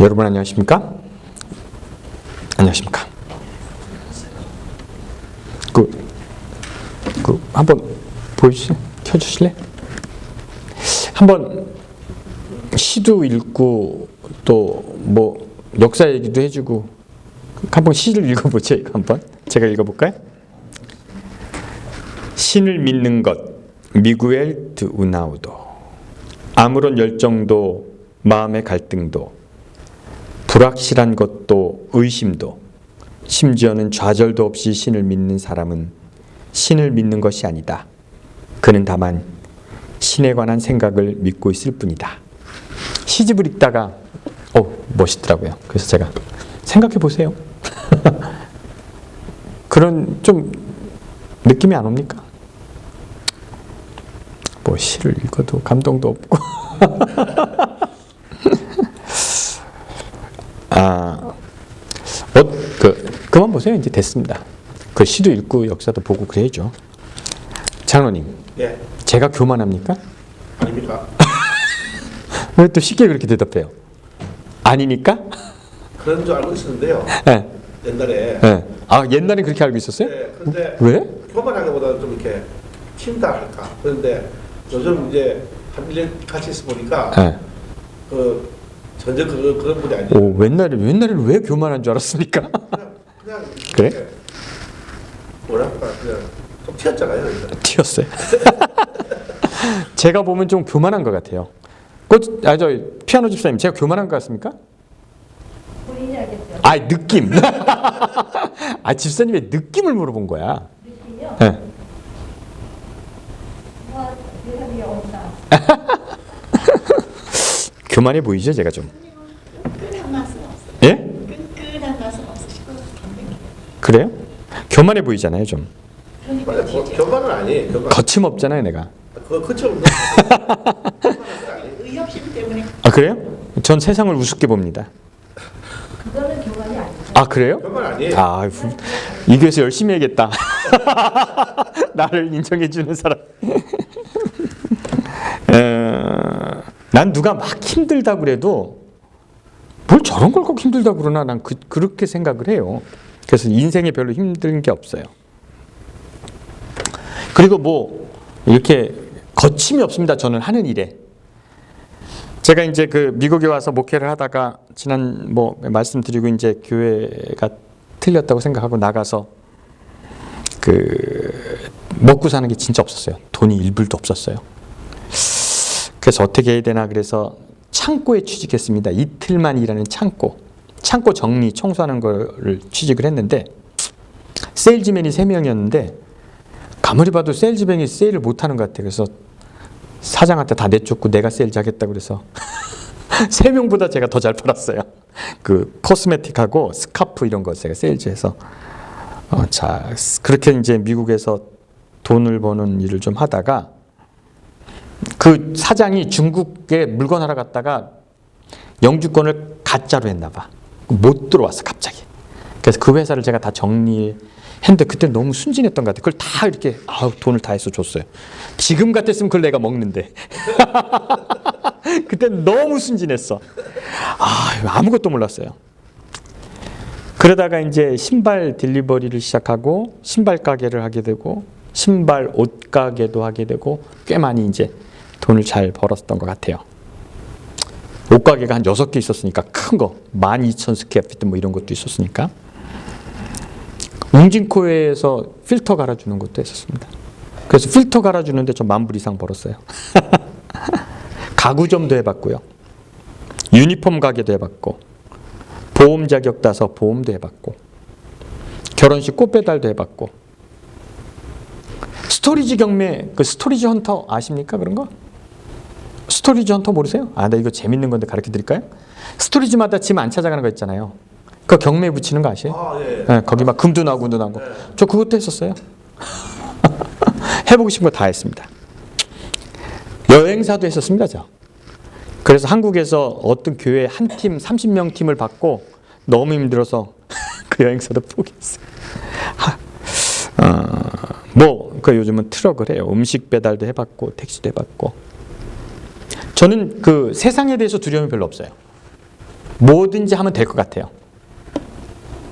여러분 안녕하십니까? 안녕하십니까? 한번 보여주세요. 켜주실래? 한번 시도 읽고 또 뭐 역사 얘기도 해주고 한번 시를 읽어보죠. 이거 한번 제가 읽어볼까요? 신을 믿는 것 미구엘 드 우나우도 아무런 열정도 마음의 갈등도 불확실한 것도 의심도 심지어는 좌절도 없이 신을 믿는 사람은 신을 믿는 것이 아니다. 그는 다만 신에 관한 생각을 믿고 있을 뿐이다. 시집을 읽다가 멋있더라고요. 그래서 제가 생각해 보세요. 그런 좀 느낌이 안 옵니까? 뭐 시를 읽어도 감동도 없고 그만 보세요. 이제 됐습니다. 그 시도 읽고 역사도 보고 그래야죠. 장로님, 예. 제가 교만합니까? 아닙니까? 왜 또 쉽게 그렇게 대답해요? 아니니까? 그런 줄 알고 있었는데요. 네. 옛날에. 네. 아, 옛날에 그렇게 알고 있었어요? 네. 근데 왜? 교만하기보다는 좀 이렇게 튄다 할까. 그런데 요즘 이제 한 1년 같이 있어 보니까 네. 전혀 그런 분이 아니에요. 옛날에는 왜 교만한 줄 알았습니까? 그냥 그래? 뭐랄까 그냥 좀 튀었잖아요. 튀었어요. 제가 보면 좀 교만한 것 같아요. 저 피아노 집사님, 제가 교만한 것 같습니까? 본인이 알겠죠. 느낌. 집사님 왜 느낌을 물어본 거야? 느낌이요? 네. 대답이 없다. 교만해 보이죠, 제가 좀. 끈끈한 맛은 없어요. 예? 끈끈한 맛은 없으시고 담백해요. 그래요? 교만해 보이잖아요, 좀. 그러니까 진짜 교만은 아니에요. 교만. 거침없잖아요, 내가. 그거 거침없는. 의협심 때문에 그래요? 전 세상을 우습게 봅니다. 그거는 교만이 아니죠. 그래요? 교만 아니에요. 이 교회에서 열심히 해야겠다. 나를 인정해주는 사람. 난 누가 막 힘들다고 그래도 뭘 저런 걸 꼭 힘들다고 그러나 난 그렇게 생각을 해요. 그래서 인생에 별로 힘든 게 없어요. 그리고 뭐 이렇게 거침이 없습니다. 저는 하는 일에. 제가 이제 그 미국에 와서 목회를 하다가 지난 말씀드리고 이제 교회가 틀렸다고 생각하고 나가서 먹고 사는 게 진짜 없었어요. 돈이 1불도 없었어요. 그래서 어떻게 해야 되나 그래서 창고에 취직했습니다. 이틀만 일하는 창고 정리 청소하는 거를 취직을 했는데 세일즈맨이 3명이었는데 가만히 봐도 세일즈맨이 세일을 못하는 것 같아요. 그래서 사장한테 다 내쫓고 내가 세일즈 하겠다고 그래서 3명보다 제가 더 잘 팔았어요. 코스메틱하고 스카프 이런 거 제가 세일즈해서 그렇게 이제 미국에서 돈을 버는 일을 좀 하다가 그 사장이 중국에 물건 하러 갔다가 영주권을 가짜로 했나 봐. 못 들어왔어 갑자기. 그래서 그 회사를 제가 다 정리했는데 그때 너무 순진했던 것 같아요. 그걸 다 이렇게 돈을 다 해서 줬어요. 지금 같았으면 그걸 내가 먹는데 그때 너무 순진했어. 아무것도 몰랐어요. 그러다가 이제 신발 딜리버리를 시작하고 신발 가게를 하게 되고 신발 옷 가게도 하게 되고 꽤 많이 이제 돈을 잘 벌었던 것 같아요. 옷 가게가 한 6개 있었으니까 큰 거 12,000스퀘어피트 뭐 이런 것도 있었으니까 웅진코에서 필터 갈아주는 것도 했었습니다. 그래서 필터 갈아주는데 저 10,000불 이상 벌었어요. 가구점도 해봤고요. 유니폼 가게도 해봤고 보험 자격 따서 보험도 해봤고 결혼식 꽃 배달도 해봤고 스토리지 경매 스토리지 헌터 아십니까? 그런 거? 스토리지 헌터 모르세요? 나 이거 재밌는 건데 가르쳐 드릴까요? 스토리지마다 짐 안 찾아가는 거 있잖아요. 그거 경매에 붙이는 거 아시죠? 예. 네, 거기 막 금도 나오고 은도 나오고. 저 그것도 했었어요. 해보고 싶은 거 다 했습니다. 여행사도 했었습니다. 저. 그래서 한국에서 어떤 교회 한 팀 30명 팀을 받고 너무 힘들어서 그 여행사도 포기했어요. 요즘은 트럭을 해요. 음식 배달도 해봤고 택시도 해봤고. 저는 세상에 대해서 두려움이 별로 없어요. 뭐든지 하면 될 것 같아요.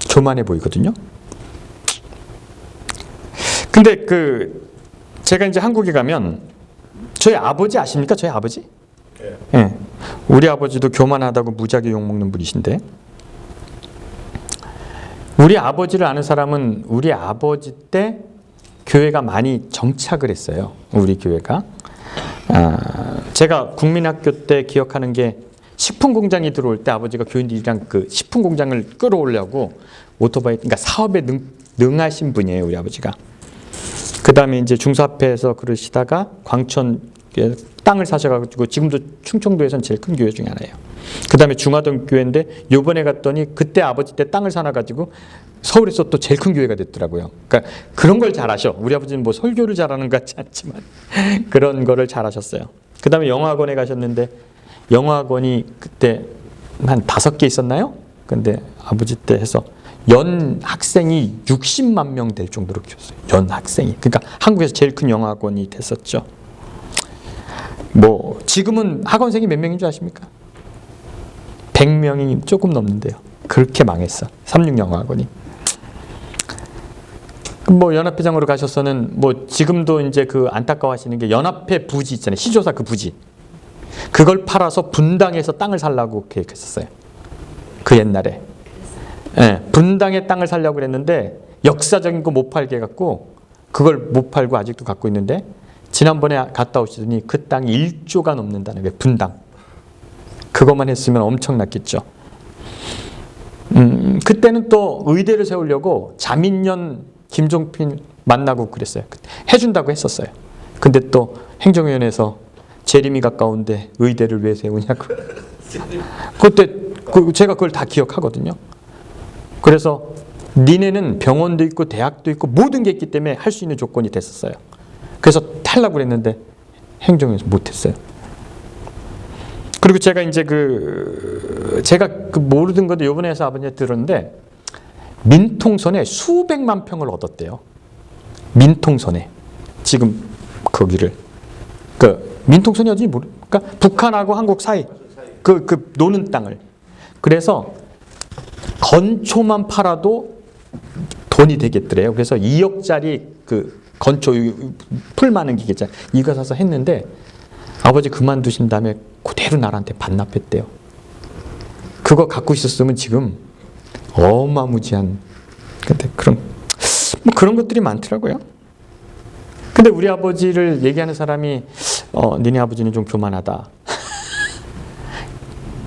교만해 보이거든요. 근데 제가 이제 한국에 가면 저희 아버지 아십니까? 저희 아버지? 예. 예. 우리 아버지도 교만하다고 무지하게 욕먹는 분이신데, 우리 아버지를 아는 사람은 우리 아버지 때 교회가 많이 정착을 했어요. 우리 교회가. 제가 국민학교 때 기억하는 게 식품 공장이 들어올 때 아버지가 교인들이랑 그 식품 공장을 끌어오려고 오토바이, 그러니까 사업에 능하신 분이에요, 우리 아버지가. 그 다음에 이제 중사회에서 그러시다가 광천 땅을 사셔가지고 지금도 충청도에선 제일 큰 교회 중에 하나예요. 그 다음에 중화동 교회인데 요번에 갔더니 그때 아버지 때 땅을 사놔가지고 서울에서 또 제일 큰 교회가 됐더라고요. 그러니까 그런 걸 잘하셔. 우리 아버지는 뭐 설교를 잘하는 것 같지 않지만 그런 거를 잘하셨어요. 그 다음에 영어학원에 가셨는데 영어학원이 그때 한 5개 있었나요? 근데 아버지 때 해서 연 학생이 60만 명 될 정도로 키웠어요. 연 학생이. 그러니까 한국에서 제일 큰 영어학원이 됐었죠. 뭐 지금은 학원생이 몇 명인 줄 아십니까? 100명이 조금 넘는데요. 그렇게 망했어. 삼육영어학원이. 뭐 연합회장으로 가셔서는 뭐 지금도 이제 그 안타까워하시는 게 연합회 부지 있잖아요. 시조사 그 부지. 그걸 팔아서 분당에서 땅을 살라고 계획했었어요. 그 옛날에. 예, 분당에 땅을 살려고 그랬는데 역사적인 거 못 팔게 해갖고 그걸 못 팔고 아직도 갖고 있는데 지난번에 갔다 오시더니 그 땅이 1조가 넘는다는 거예요. 분당. 그것만 했으면 엄청났겠죠. 그때는 또 의대를 세우려고 자민련 김종필 만나고 그랬어요. 해준다고 했었어요. 근데 또 행정위원회에서 재림이 가까운데 의대를 왜 세우냐고. 그때 제가 그걸 다 기억하거든요. 그래서 니네는 병원도 있고 대학도 있고 모든 게 있기 때문에 할 수 있는 조건이 됐었어요. 그래서 하려고 그랬는데 행정위에서 못했어요. 그리고 제가 이제 제가 모르던 건데 요번에 해서 아버님한테 들었는데 민통선에 수백만 평을 얻었대요. 민통선에. 지금 거기를. 민통선이 어딘지 그러니까 북한하고 한국 사이. 노는 땅을. 그래서 건초만 팔아도 돈이 되겠더래요. 그래서 2억짜리 건초 풀 많은 기계잖아요. 이거 사서 했는데 아버지 그만두신 다음에 그대로 나라한테 반납했대요. 그거 갖고 있었으면 지금 어마무지한 근데 그런 것들이 많더라고요. 근데 우리 아버지를 얘기하는 사람이 니네 아버지는 좀 교만하다.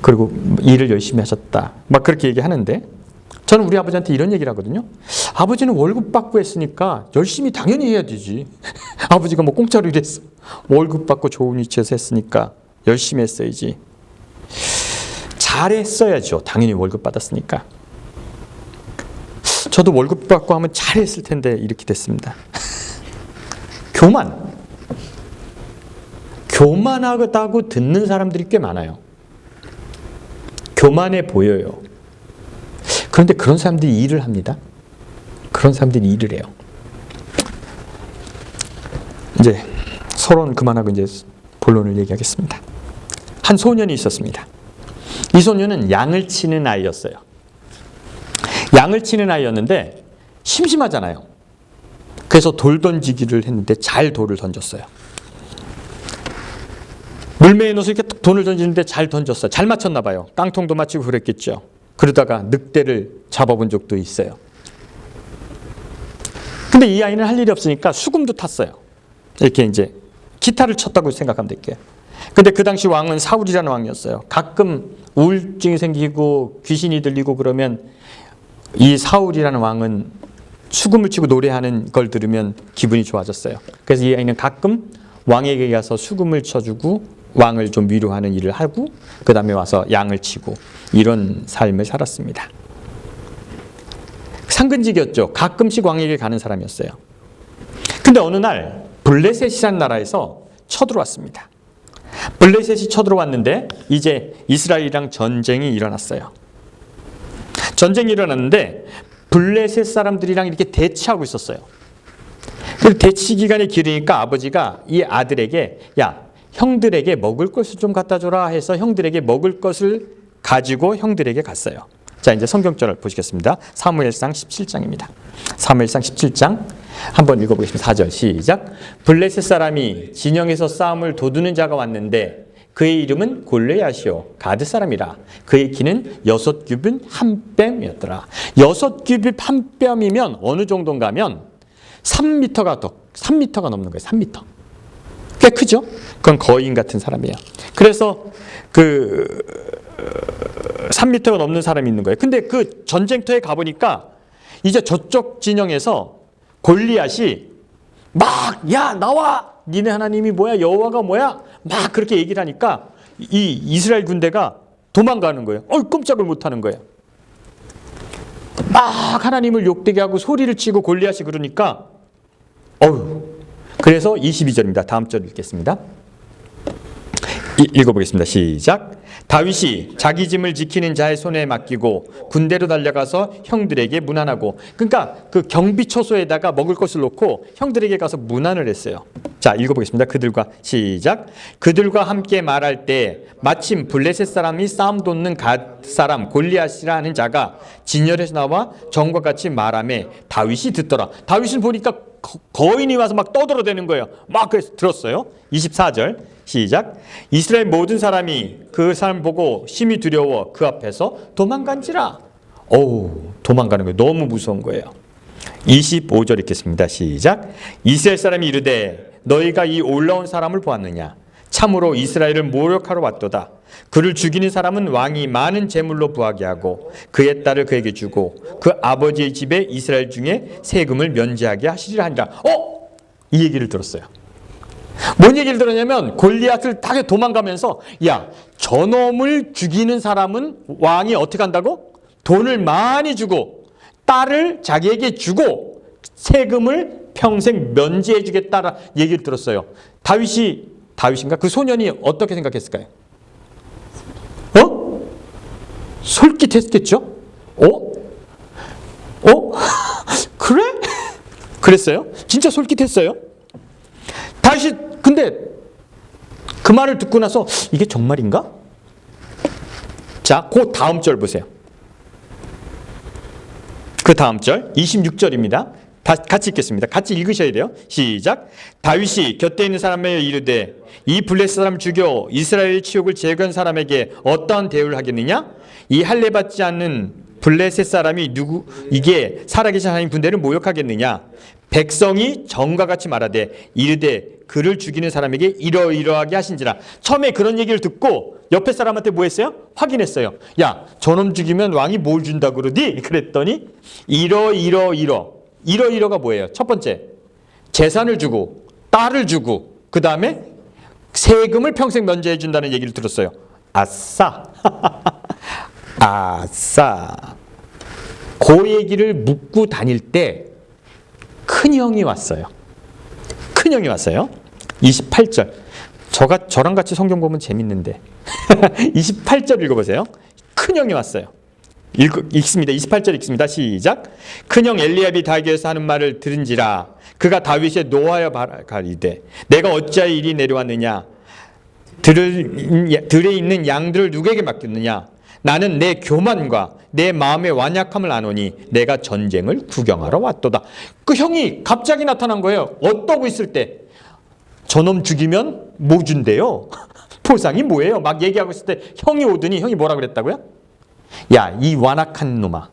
그리고 일을 열심히 하셨다. 막 그렇게 얘기하는데 저는 우리 아버지한테 이런 얘기를 하거든요. 아버지는 월급 받고 했으니까 열심히 당연히 해야 되지. 아버지가 뭐 공짜로 일했어. 월급 받고 좋은 위치에서 했으니까 열심히 했어야지. 잘했어야죠. 당연히 월급 받았으니까. 저도 월급 받고 하면 잘했을 텐데 이렇게 됐습니다. 교만하다고 듣는 사람들이 꽤 많아요. 교만해 보여요. 그런데 그런 사람들이 일을 합니다. 그런 사람들이 일을 해요. 이제 서론 그만하고 이제 본론을 얘기하겠습니다. 한 소년이 있었습니다. 이 소년은 양을 치는 아이였어요. 양을 치는 아이였는데 심심하잖아요. 그래서 돌 던지기를 했는데 잘 돌을 던졌어요. 물매에 넣어서 이렇게 돈을 던지는데 잘 던졌어요. 잘 맞췄나 봐요. 깡통도 맞히고 그랬겠죠. 그러다가 늑대를 잡아본 적도 있어요. 근데 이 아이는 할 일이 없으니까 수금도 탔어요. 이렇게 이제 기타를 쳤다고 생각하면 될게요. 근데 그 당시 왕은 사울이라는 왕이었어요. 가끔 우울증이 생기고 귀신이 들리고 그러면 이 사울이라는 왕은 수금을 치고 노래하는 걸 들으면 기분이 좋아졌어요. 그래서 이 아이는 가끔 왕에게 가서 수금을 쳐주고 왕을 좀 위로하는 일을 하고 그 다음에 와서 양을 치고 이런 삶을 살았습니다. 상근직이었죠. 가끔씩 왕에게 가는 사람이었어요. 근데 어느 날 블레셋이라는 나라에서 쳐들어왔습니다. 블레셋이 쳐들어왔는데 이제 이스라엘이랑 전쟁이 일어났어요. 전쟁이 일어났는데 블레셋 사람들이랑 이렇게 대치하고 있었어요. 그 대치 기간이 길으니까 아버지가 이 아들에게 야 형들에게 먹을 것을 좀 갖다 줘라 해서 형들에게 먹을 것을 가지고 형들에게 갔어요. 자, 이제 성경절을 보시겠습니다. 사무엘상 17장입니다. 사무엘상 17장 한번 읽어보겠습니다. 4절 시작. 블레셋 사람이 진영에서 싸움을 도두는 자가 왔는데 그의 이름은 골리앗이요 가드 사람이라. 그의 키는 6규빗 한 뼘이었더라. 6규빗 한 뼘이면 어느 정도인가면 3m가 넘는 거예요. 3m. 꽤 크죠? 그건 거인 같은 사람이에요. 그래서 3m가 넘는 사람이 있는 거예요. 근데 그 전쟁터에 가보니까 이제 저쪽 진영에서 골리앗이 막, 야, 나와! 니네 하나님이 뭐야? 여호와가 뭐야? 막 그렇게 얘기를 하니까 이 이스라엘 군대가 도망가는 거예요. 꼼짝을 못 하는 거예요. 막 하나님을 욕되게 하고 소리를 치고 골리앗이 그러니까 그래서 22절입니다. 다음 절 읽겠습니다. 읽어보겠습니다. 시작. 다윗이 자기 짐을 지키는 자의 손에 맡기고 군대로 달려가서 형들에게 문안하고, 그러니까 그 경비 초소에다가 먹을 것을 놓고 형들에게 가서 문안을 했어요. 자, 읽어보겠습니다. 그들과 시작. 그들과 함께 말할 때 마침 블레셋 사람이 싸움 돋는 갓 사람 골리앗이라 하는 자가 진열에서 나와 전과 같이 말하며 다윗이 듣더라. 다윗을 보니까 거인이 와서 막 떠들어대는 거예요. 막 그래서 들었어요. 24절 시작. 이스라엘 모든 사람이 그 사람 보고 심히 두려워 그 앞에서 도망간지라. 도망가는 거예요. 너무 무서운 거예요. 25절 읽겠습니다. 시작. 이스라엘 사람이 이르되 너희가 이 올라온 사람을 보았느냐? 참으로 이스라엘을 모욕하러 왔도다. 그를 죽이는 사람은 왕이 많은 재물로 부하게 하고 그의 딸을 그에게 주고 그 아버지의 집에 이스라엘 중에 세금을 면제하게 하시리라 하니라. 이 얘기를 들었어요. 뭔 얘기를 들었냐면 골리앗을 타게 도망가면서 야, 저놈을 죽이는 사람은 왕이 어떻게 한다고? 돈을 많이 주고 딸을 자기에게 주고 세금을 평생 면제해 주겠다라 얘기를 들었어요. 다윗인가? 그 소년이 어떻게 생각했을까요? 솔깃했겠죠? 그래? 그랬어요? 진짜 솔깃했어요? 다윗이 근데 그 말을 듣고 나서 이게 정말인가? 자, 그 다음 절 보세요. 그 다음 절 26절입니다. 같이 읽겠습니다. 같이 읽으셔야 돼요. 시작. 다윗이 곁에 있는 사람에게 이르되 이 블레셋 사람 죽여 이스라엘 치욕을 제거한 사람에게 어떠한 대우를 하겠느냐? 이 할례 받지 않는 블레셋 사람이 이게 살아계신 하나님 군대를 모욕하겠느냐? 백성이 전과 같이 말하되 이르되 그를 죽이는 사람에게 이러이러하게 하신지라. 처음에 그런 얘기를 듣고 옆에 사람한테 뭐 했어요? 확인했어요. 야, 저놈 죽이면 왕이 뭘 준다 그러디? 그랬더니 이러이러가 뭐예요? 첫 번째, 재산을 주고 딸을 주고 그 다음에 세금을 평생 면제해 준다는 얘기를 들었어요. 아싸. 아싸. 그 얘기를 묻고 다닐 때 큰형이 왔어요. 큰형이 왔어요. 28절. 저랑 같이 성경 보면 재밌는데 28절 읽어보세요. 큰형이 왔어요. 읽습니다. 28절 읽습니다. 시작. 큰형 엘리압이 다윗에게서 하는 말을 들은지라. 그가 다윗에 노하여 가리되 내가 어찌하여 이리 내려왔느냐? 들에 있는 양들을 누구에게 맡겼느냐? 나는 내 교만과 내 마음의 완약함을 아노니 내가 전쟁을 구경하러 왔도다. 그 형이 갑자기 나타난 거예요. 어떠고 있을 때 저놈 죽이면 뭐 준대요? 보상이 뭐예요? 막 얘기하고 있을 때 형이 오더니 형이 뭐라 그랬다고요? 야, 이 완악한 놈아,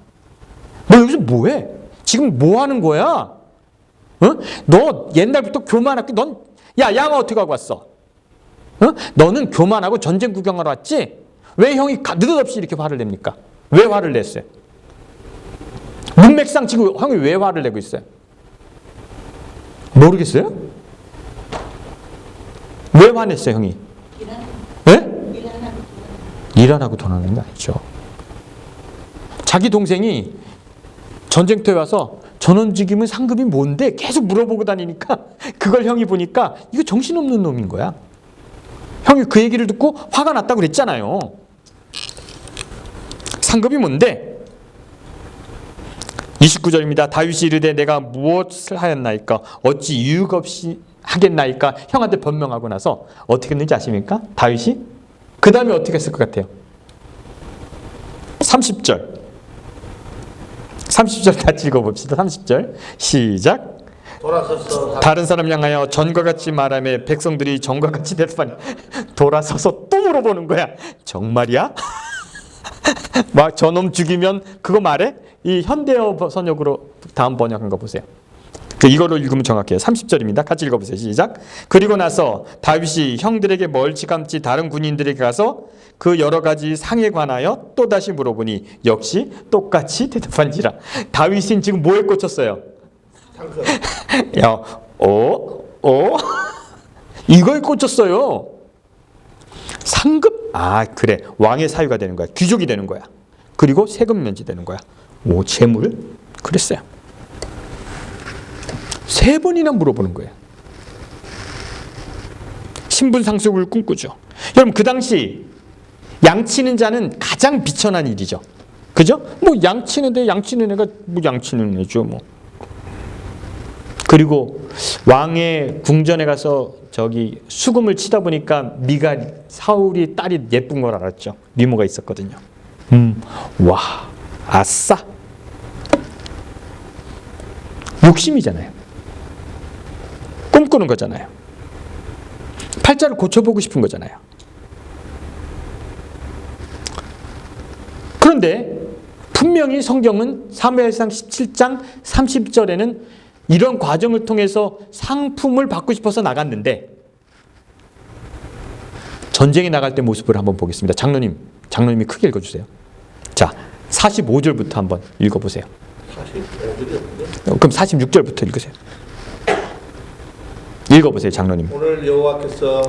너 여기서 뭐해? 지금 뭐 하는 거야? 너 옛날부터 교만하게 야, 양아 어떻게 하고 왔어? 너는 교만하고 전쟁 구경하러 왔지? 왜 형이 느닷없이 이렇게 화를 냅니까? 왜 화를 냈어요? 문맥상 지금 형이 왜 화를 내고 있어요? 모르겠어요? 왜 화냈어요, 형이? 일 안 하고 돈 안 하는 게 아니죠. 자기 동생이 전쟁터에 와서 전원 죽이면 상급이 뭔데? 계속 물어보고 다니니까 그걸 형이 보니까 이거 정신없는 놈인 거야. 형이 그 얘기를 듣고 화가 났다고 그랬잖아요. 상급이 뭔데? 29절입니다. 다윗이 이르되 내가 무엇을 하였나이까? 어찌 이유가 없이 하겠나이까? 형한테 변명하고 나서 어떻게 했는지 아십니까? 다윗이? 그 다음에 어떻게 했을 것 같아요? 30절. 30절 같이 읽어봅시다. 30절 시작. 돌아서서 다른 사람 향하여 전과 같이 말하며 백성들이 전과 같이 대답하니 돌아서서 또 물어보는 거야. 정말이야? 막 저놈 죽이면 그거 말해? 이 현대어 번역으로 다음 번역한 거 보세요. 이거로 읽으면 정확해요. 30절입니다. 같이 읽어보세요. 시작. 그리고 나서 다윗이 형들에게 멀찌감치 다른 군인들에게 가서 그 여러 가지 상에 관하여 또다시 물어보니 역시 똑같이 대답한지라. 다윗은 지금 뭐에 꽂혔어요? 상급. 야, 이거에 꽂혔어요. 상급? 아, 그래. 왕의 사유가 되는 거야. 귀족이 되는 거야. 그리고 세금 면제되는 거야. 오, 재물? 그랬어요. 3번이나 물어보는 거예요. 신분 상속을 꿈꾸죠. 여러분, 그 당시 양치는 자는 가장 비천한 일이죠. 그죠? 뭐 양치는데 양치는 애가 뭐 양치는 애죠, 뭐. 그리고 왕의 궁전에 가서 저기 수금을 치다 보니까 미가 사울이 딸이 예쁜 걸 알았죠. 미모가 있었거든요. 와, 아싸. 욕심이잖아요. 꿈꾸는 거잖아요. 팔자를 고쳐보고 싶은 거잖아요. 그런데 분명히 성경은 사무엘상 17장 30절에는 이런 과정을 통해서 상품을 받고 싶어서 나갔는데 전쟁에 나갈 때 모습을 한번 보겠습니다. 장로님이 크게 읽어주세요. 자, 45절부터 한번 읽어보세요. 45절이었는데. 그럼 46절부터 읽으세요. 읽어보세요, 장로님. 오늘 여호와께서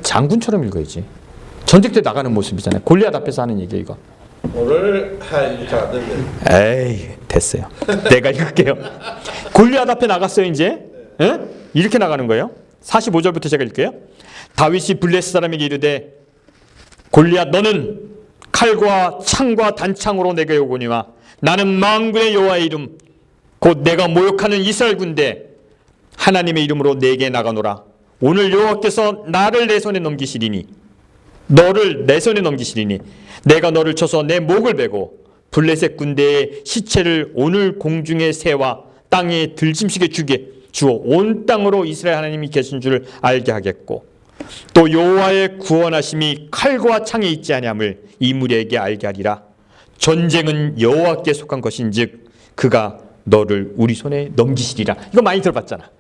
장군처럼 읽어야지. 전쟁 때 나가는 모습이잖아요. 골리앗 앞에서 하는 얘기예요, 이거. 오늘 이거 잘안 되는데. 에이, 됐어요. 내가 읽을게요. 골리앗 앞에 나갔어요, 이제. 에? 이렇게 나가는 거예요. 45절부터 제가 읽을게요. 다윗이 블레셋 사람에게 이르되 골리앗 너는 칼과 창과 단창으로 내게 오거니와 나는 만군의 여호와의 이름 곧 내가 모욕하는 이스라엘 군대 하나님의 이름으로 내게 나가노라. 오늘 여호와께서 나를 내 손에 넘기시리니 너를 내 손에 넘기시리니 내가 너를 쳐서 내 목을 베고 블레셋 군대의 시체를 오늘 공중의 새와 땅에 들짐승에 주어 온 땅으로 이스라엘 하나님이 계신 줄 알게 하겠고 또 여호와의 구원하심이 칼과 창에 있지 아니함을 이 무리에게 알게 하리라. 전쟁은 여호와께 속한 것인즉 그가 너를 우리 손에 넘기시리라. 이거 많이 들어봤잖아.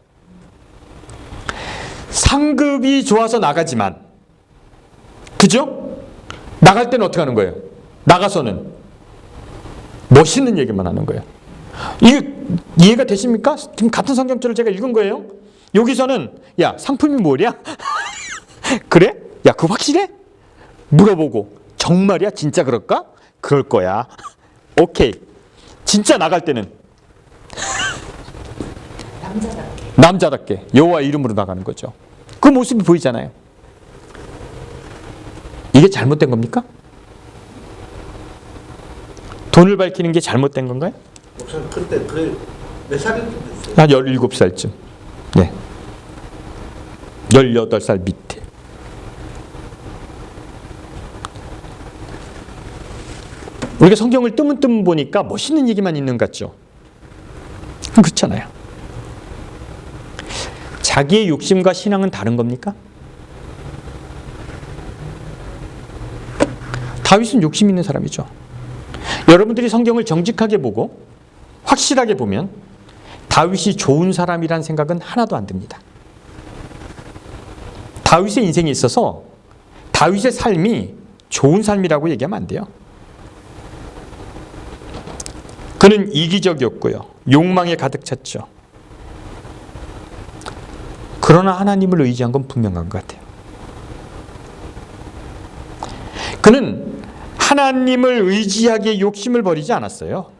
상급이 좋아서 나가지만, 그죠? 나갈 때는 어떻게 하는 거예요? 나가서는 멋있는 얘기만 하는 거예요. 이게 이해가 되십니까? 지금 같은 성경절을 제가 읽은 거예요. 여기서는 야, 상품이 뭐냐? 그래? 야, 그거 확실해? 물어보고 정말이야? 진짜 그럴까? 그럴 거야. 오케이. 진짜 나갈 때는 남자답게 여호와 이름으로 나가는 거죠. 그 모습이 보이잖아요. 이게 잘못된 겁니까? 돈을 밝히는 게 잘못된 건가요? 목사님 그때 몇 살이 됐어요? 한 17살쯤. 네. 18살 밑에. 우리가 성경을 뜨문뜨문 보니까 멋있는 얘기만 있는 것 같죠? 그렇잖아요. 자기의 욕심과 신앙은 다른 겁니까? 다윗은 욕심 있는 사람이죠. 여러분들이 성경을 정직하게 보고 확실하게 보면 다윗이 좋은 사람이란 생각은 하나도 안 듭니다. 다윗의 인생에 있어서 다윗의 삶이 좋은 삶이라고 얘기하면 안 돼요. 그는 이기적이었고요. 욕망에 가득 찼죠. 그러나 하나님을 의지한 건 분명한 것 같아요. 그는 하나님을 의지하기에 욕심을 버리지 않았어요.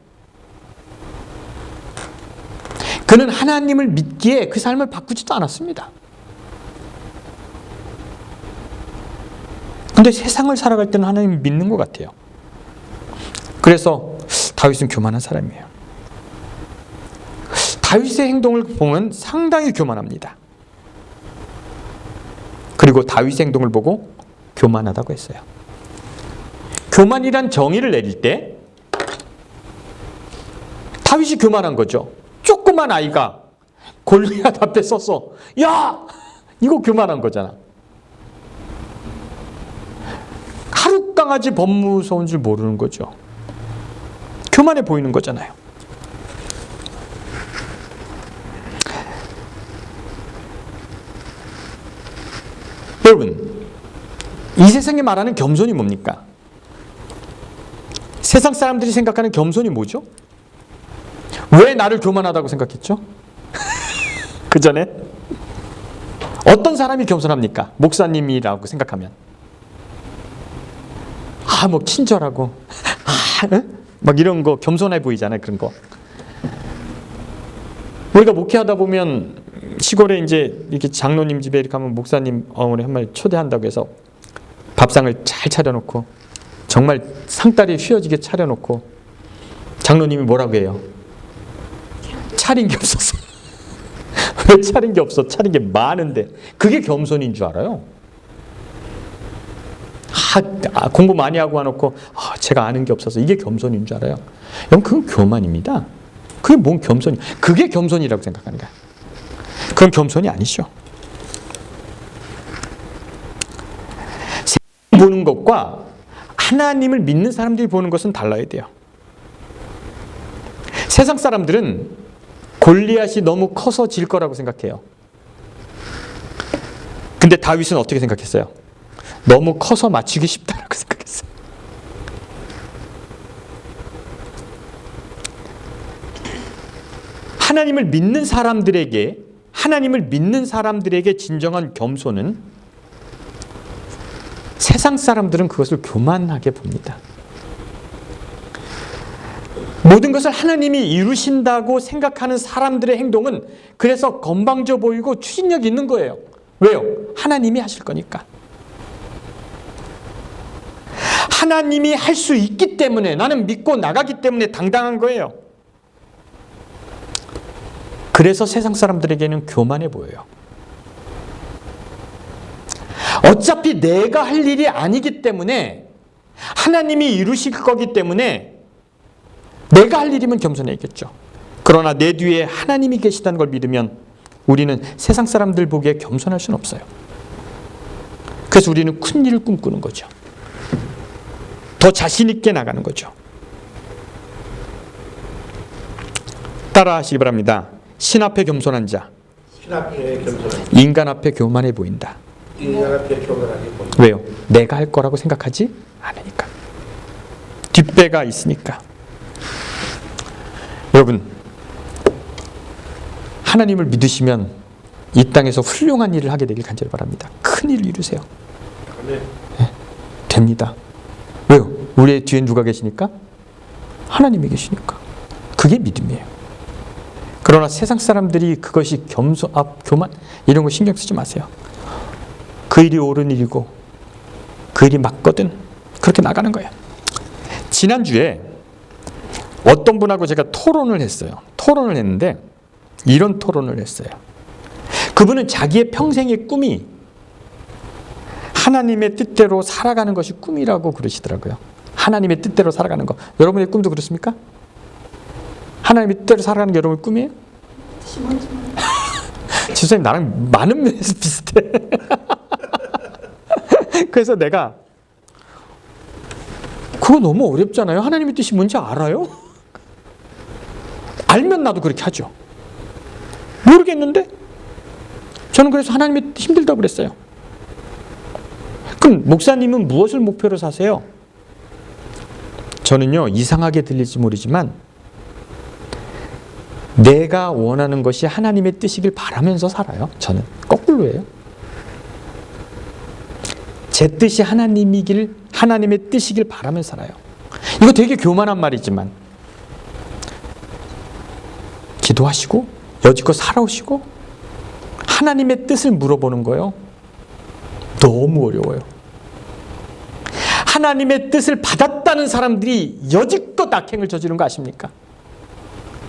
그는 하나님을 믿기에 그 삶을 바꾸지도 않았습니다. 근데 세상을 살아갈 때는 하나님을 믿는 것 같아요. 그래서 다윗은 교만한 사람이에요. 다윗의 행동을 보면 상당히 교만합니다. 그리고 다윗의 행동을 보고 교만하다고 했어요. 교만이란 정의를 내릴 때 다윗이 교만한 거죠. 조그만 아이가 골리앗 앞에 서서 야! 이거 교만한 거잖아. 하루 강아지 범 무서운 줄 모르는 거죠. 교만해 보이는 거잖아요. 여러분, 이 세상에 말하는 겸손이 뭡니까? 세상 사람들이 생각하는 겸손이 뭐죠? 왜 나를 교만하다고 생각했죠? 그 전에 어떤 사람이 겸손합니까? 목사님이라고 생각하면 뭐 친절하고 막 이런 거 겸손해 보이잖아요. 그런 거 우리가 목회하다 보면 시골에 이제 이렇게 장로님 집에 이렇게 가면 목사님 어머니 한 마리 초대한다고 해서 밥상을 잘 차려놓고 정말 상다리 휘어지게 차려놓고 장로님이 뭐라고 해요? 차린 게 없어서. 왜 차린 게 없어? 차린 게 많은데. 그게 겸손인 줄 알아요. 공부 많이 하고 와놓고 제가 아는 게 없어서 이게 겸손인 줄 알아요. 여러분, 그건 교만입니다. 그게 뭔 겸손이? 그게 겸손이라고 생각하는 거야. 그건 겸손이 아니죠. 세상이 보는 것과 하나님을 믿는 사람들이 보는 것은 달라야 돼요. 세상 사람들은 골리앗이 너무 커서 질 거라고 생각해요. 근데 다윗은 어떻게 생각했어요? 너무 커서 맞추기 쉽다라고 생각했어요. 하나님을 믿는 사람들에게 진정한 겸손은 세상 사람들은 그것을 교만하게 봅니다. 모든 것을 하나님이 이루신다고 생각하는 사람들의 행동은 그래서 건방져 보이고 추진력이 있는 거예요. 왜요? 하나님이 하실 거니까. 하나님이 할 수 있기 때문에, 나는 믿고 나가기 때문에 당당한 거예요. 그래서 세상 사람들에게는 교만해 보여요. 어차피 내가 할 일이 아니기 때문에, 하나님이 이루실 거기 때문에 내가 할 일이면 겸손해야겠죠. 그러나 내 뒤에 하나님이 계시다는 걸 믿으면 우리는 세상 사람들 보기에 겸손할 수는 없어요. 그래서 우리는 큰 일을 꿈꾸는 거죠. 더 자신 있게 나가는 거죠. 따라 하시기 바랍니다. 신 앞에 겸손한 자, 인간 앞에 교만해 보인다. 왜요? 내가 할 거라고 생각하지 않으니까. 뒷배가 있으니까. 여러분, 하나님을 믿으시면 이 땅에서 훌륭한 일을 하게 되길 간절히 바랍니다. 큰 일을 이루세요. 네, 됩니다. 왜요? 우리의 뒤에 누가 계시니까? 하나님이 계시니까. 그게 믿음이에요. 그러나 세상 사람들이 그것이 교만 이런 거 신경 쓰지 마세요. 그 일이 옳은 일이고 그 일이 맞거든. 그렇게 나가는 거예요. 지난주에 어떤 분하고 제가 토론을 했어요. 토론을 했는데 이런 토론을 했어요. 그분은 자기의 평생의 꿈이 하나님의 뜻대로 살아가는 것이 꿈이라고 그러시더라고요. 하나님의 뜻대로 살아가는 거. 여러분의 꿈도 그렇습니까? 하나님의 뜻대로 살아가는 게 여러분의 꿈이에요? 지수님 나랑 많은 면에서 비슷해. 그래서 내가 그거 너무 어렵잖아요. 하나님의 뜻이 뭔지 알아요? 알면 나도 그렇게 하죠. 모르겠는데? 저는 그래서 하나님의 뜻 힘들다고 그랬어요. 그럼 목사님은 무엇을 목표로 사세요? 저는요, 이상하게 들릴지 모르지만 내가 원하는 것이 하나님의 뜻이길 바라면서 살아요. 저는 거꾸로예요. 제 뜻이 하나님의 뜻이길 바라면서 살아요. 이거 되게 교만한 말이지만 기도하시고 여지껏 살아오시고 하나님의 뜻을 물어보는 거예요. 너무 어려워요. 하나님의 뜻을 받았다는 사람들이 여지껏 악행을 저지른 거 아십니까?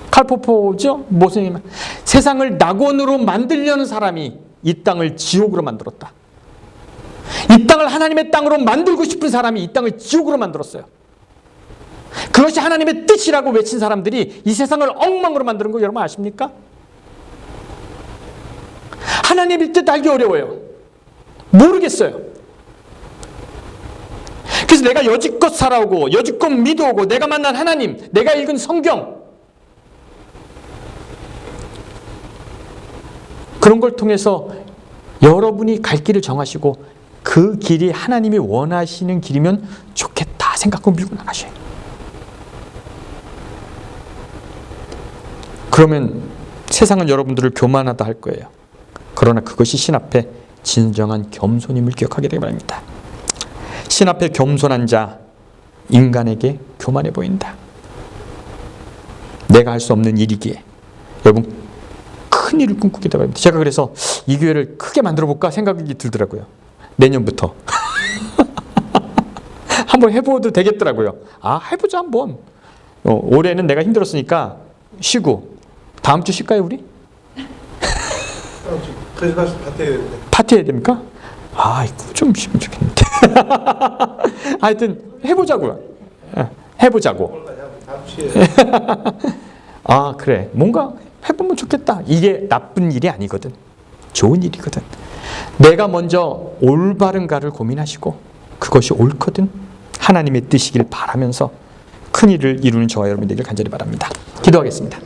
칼포포죠? 모세님, 세상을 낙원으로 만들려는 사람이 이 땅을 지옥으로 만들었다. 이 땅을 하나님의 땅으로 만들고 싶은 사람이 이 땅을 지옥으로 만들었어요. 그것이 하나님의 뜻이라고 외친 사람들이 이 세상을 엉망으로 만드는 거 여러분 아십니까? 하나님의 뜻 알기 어려워요. 모르겠어요. 그래서 내가 여지껏 살아오고 여지껏 믿어오고 내가 만난 하나님, 내가 읽은 성경, 그런 걸 통해서 여러분이 갈 길을 정하시고 그 길이 하나님이 원하시는 길이면 좋겠다 생각하고 밀고 나가셔요. 그러면 세상은 여러분들을 교만하다 할 거예요. 그러나 그것이 신 앞에 진정한 겸손임을 기억하게 되기 바랍니다. 신 앞에 겸손한 자, 인간에게 교만해 보인다. 내가 할 수 없는 일이기에 여러분 큰 일을 꿈꾸게 되기 바랍니다. 제가 그래서 이 교회를 크게 만들어 볼까 생각이 들더라고요. 내년부터 한번 해봐도 되겠더라고요. 아, 해보자 한번. 올해는 내가 힘들었으니까 쉬고 다음 주 쉴까요 우리? 크리스마스 파티 해야 되는데. 파티 해야 됩니까? 아, 이거 좀 쉬면 좋겠는데. 하여튼 해보자고요. 해보자고. 다음 주에. 아, 그래. 뭔가 해보면 좋겠다. 이게 나쁜 일이 아니거든. 좋은 일이거든. 내가 먼저 올바른가를 고민하시고 그것이 옳거든 하나님의 뜻이길 바라면서 큰 일을 이루는 저와 여러분 되길 간절히 바랍니다. 기도하겠습니다.